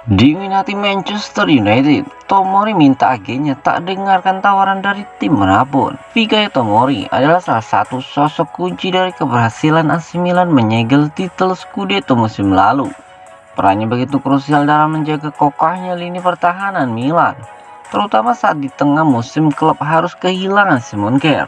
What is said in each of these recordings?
Diminati Manchester United, Tomori minta agennya tak dengarkan tawaran dari tim manapun. Fikayo Tomori adalah salah satu sosok kunci dari keberhasilan AC Milan menyegel titel Scudetto musim lalu. Perannya begitu krusial dalam menjaga kokohnya lini pertahanan Milan, terutama saat di tengah musim klub harus kehilangan Simon Kjær.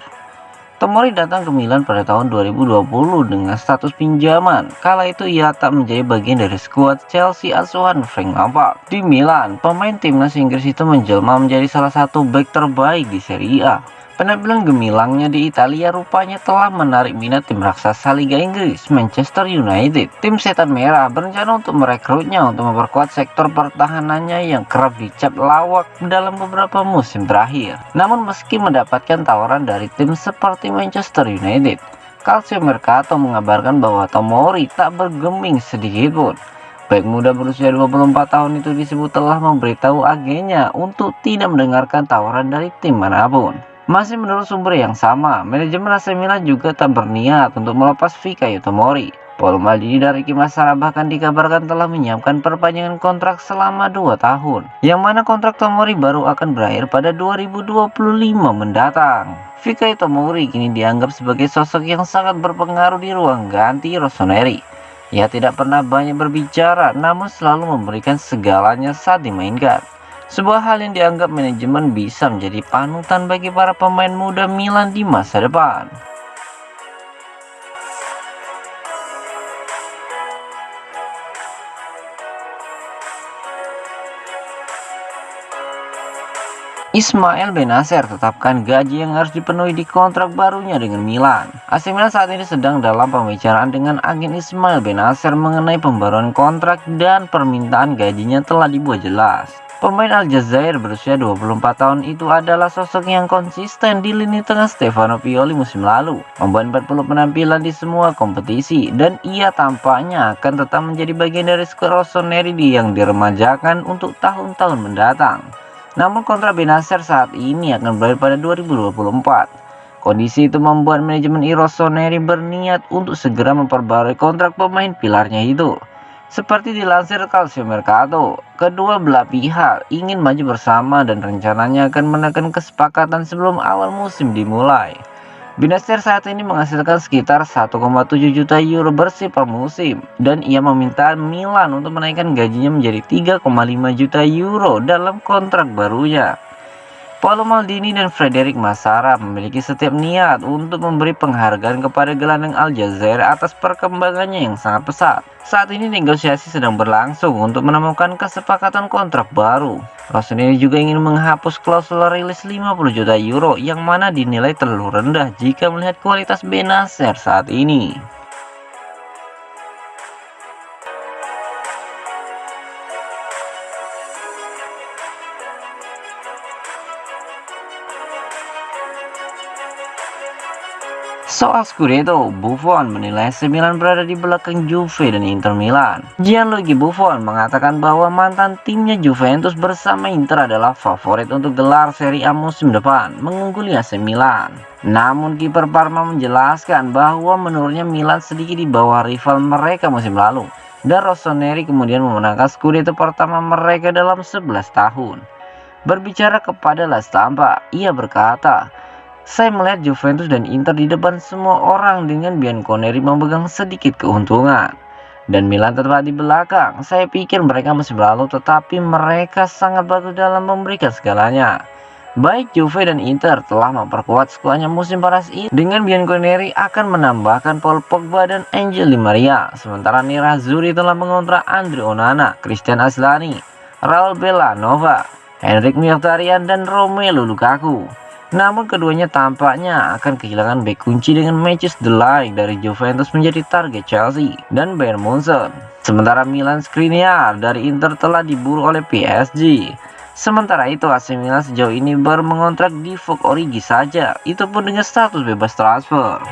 Tomori datang ke Milan pada tahun 2020 dengan status pinjaman. Kala itu ia tak menjadi bagian dari skuad Chelsea asuhan Frank Lampard. Di Milan, pemain timnas Inggris itu menjelma menjadi salah satu bek terbaik di Serie A. Penampilan gemilangnya di Italia rupanya telah menarik minat tim raksasa Liga Inggris, Manchester United. Tim Setan Merah berencana untuk merekrutnya untuk memperkuat sektor pertahanannya yang kerap dicap lawak dalam beberapa musim terakhir. Namun meski mendapatkan tawaran dari tim seperti Manchester United, Calcio Mercato mengabarkan bahwa Tomori tak bergeming sedikitpun. Bek muda berusia 24 tahun itu disebut telah memberitahu agennya untuk tidak mendengarkan tawaran dari tim manapun. Masih menurut sumber yang sama, manajemen AC Milan juga tak berniat untuk melepas Fikayo Tomori. Paolo Maldini dari Kimasara bahkan dikabarkan telah menyiapkan perpanjangan kontrak selama 2 tahun, yang mana kontrak Tomori baru akan berakhir pada 2025 mendatang. Fikayo Tomori kini dianggap sebagai sosok yang sangat berpengaruh di ruang ganti Rossoneri. Ia tidak pernah banyak berbicara, namun selalu memberikan segalanya saat dimainkan. Sebuah hal yang dianggap manajemen bisa menjadi panutan bagi para pemain muda Milan di masa depan. Ismail Bennacer tetapkan gaji yang harus dipenuhi di kontrak barunya dengan Milan. AC Milan saat ini sedang dalam pembicaraan dengan agen Ismail Bennacer mengenai pembaruan kontrak dan permintaan gajinya telah dibuat jelas. Pemain Aljazair berusia 24 tahun itu adalah sosok yang konsisten di lini tengah Stefano Pioli musim lalu, membuat 40 penampilan di semua kompetisi, dan ia tampaknya akan tetap menjadi bagian dari skuad Rossoneri yang diremajakan untuk tahun-tahun mendatang. Namun kontrak Bennacer saat ini akan berakhir pada 2024. Kondisi itu membuat manajemen Rossoneri berniat untuk segera memperbarui kontrak pemain pilarnya itu. Seperti dilansir Calcio Mercato, kedua belah pihak ingin maju bersama dan rencananya akan menekan kesepakatan sebelum awal musim dimulai. Bennacer saat ini menghasilkan sekitar 1,7 juta euro bersih per musim, dan ia meminta Milan untuk menaikkan gajinya menjadi 3,5 juta euro dalam kontrak barunya. Paolo Maldini dan Frederic Massara memiliki setiap niat untuk memberi penghargaan kepada gelandang Aljazair atas perkembangannya yang sangat pesat. Saat ini negosiasi sedang berlangsung untuk menemukan kesepakatan kontrak baru. Rossoneri juga ingin menghapus klausul rilis 50 juta euro yang mana dinilai terlalu rendah jika melihat kualitas Bennacer saat ini. Soal Scudetto, Buffon menilai AC Milan berada di belakang Juve dan Inter Milan. Gianluigi Buffon mengatakan bahwa mantan timnya Juventus bersama Inter adalah favorit untuk gelar Serie A musim depan, mengungguli AC Milan. Namun kiper Parma menjelaskan bahwa menurutnya Milan sedikit di bawah rival mereka musim lalu, dan Rossoneri kemudian memenangkan Scudetto pertama mereka dalam 11 tahun. Berbicara kepada La Stampa, ia berkata, "Saya melihat Juventus dan Inter di depan semua orang dengan Bianconeri memegang sedikit keuntungan. Dan Milan tetap di belakang. Saya pikir mereka musim lalu tetapi mereka sangat bagus dalam memberikan segalanya. Baik Juve dan Inter telah memperkuat skuadnya musim panas ini. Dengan Bianconeri akan menambahkan Paul Pogba dan Angel Di Maria. Sementara Nerazzurri telah mengontrak Andre Onana, Christian Aslani, Raul Bellanova, Henrik Mkhitaryan dan Romelu Lukaku. Namun keduanya tampaknya akan kehilangan bek kunci dengan Matthijs de Ligt dari Juventus menjadi target Chelsea dan Bayern Munchen. Sementara Milan Skriniar dari Inter telah diburu oleh PSG. Sementara itu AC Milan sejauh ini baru mengontrak Divock Origi saja, itu pun dengan status bebas transfer.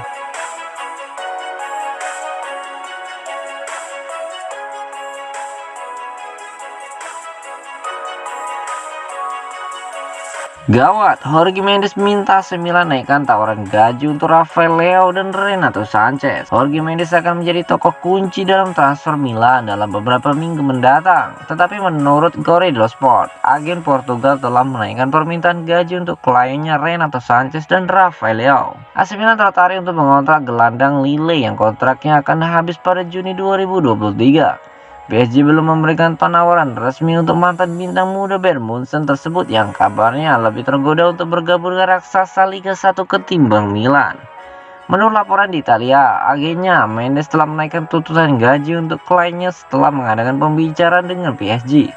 Gawat, Jorge Mendes minta AC Milan naikkan tawaran gaji untuk Rafael Leao dan Renato Sanchez. Jorge Mendes akan menjadi tokoh kunci dalam transfer Milan dalam beberapa minggu mendatang. Tetapi menurut Corriere dello Sport, agen Portugal telah menaikkan permintaan gaji untuk kliennya Renato Sanchez dan Rafael Leao. AC Milan tertarik untuk mengontrak gelandang Lille yang kontraknya akan habis pada Juni 2023. PSG belum memberikan penawaran resmi untuk mantan bintang muda Bayern Munchen tersebut yang kabarnya lebih tergoda untuk bergabung dengan raksasa Liga 1 ketimbang Milan. Menurut laporan di Italia, agennya Mendes telah menaikkan tuntutan gaji untuk kliennya setelah mengadakan pembicaraan dengan PSG.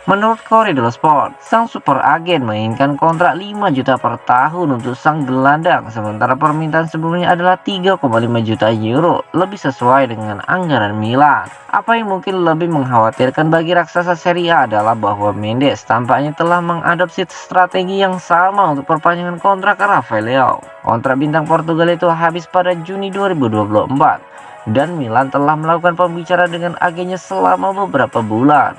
Menurut Corriere dello Sport, sang super agen menginginkan kontrak 5 juta per tahun untuk sang gelandang, sementara permintaan sebelumnya adalah 3,5 juta euro, lebih sesuai dengan anggaran Milan. Apa yang mungkin lebih mengkhawatirkan bagi raksasa Serie A adalah bahwa Mendes tampaknya telah mengadopsi strategi yang sama untuk perpanjangan kontrak Rafael Leao. Kontrak bintang Portugal itu habis pada Juni 2024, dan Milan telah melakukan pembicaraan dengan agennya selama beberapa bulan.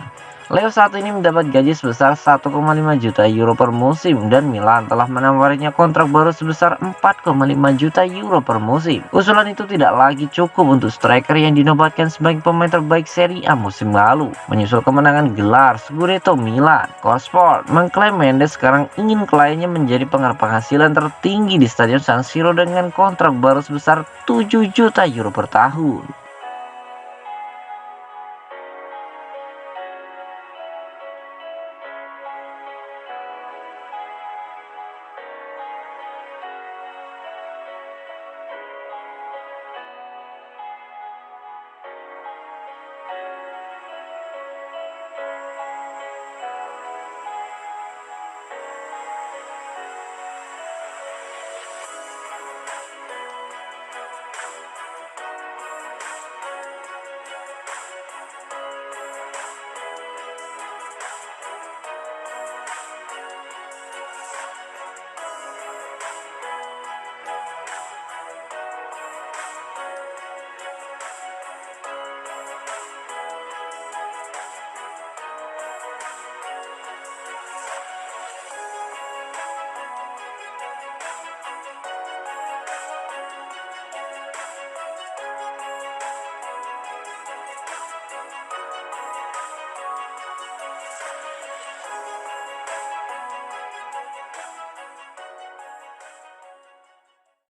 Leo saat ini mendapat gaji sebesar 1,5 juta euro per musim dan Milan telah menawarinya kontrak baru sebesar 4,5 juta euro per musim. Usulan itu tidak lagi cukup untuk striker yang dinobatkan sebagai pemain terbaik Serie A musim lalu. Menyusul kemenangan gelar Scudetto Milan, Core Sport mengklaim Mendes sekarang ingin kliennya menjadi penghasilan tertinggi di Stadion San Siro dengan kontrak baru sebesar 7 juta euro per tahun.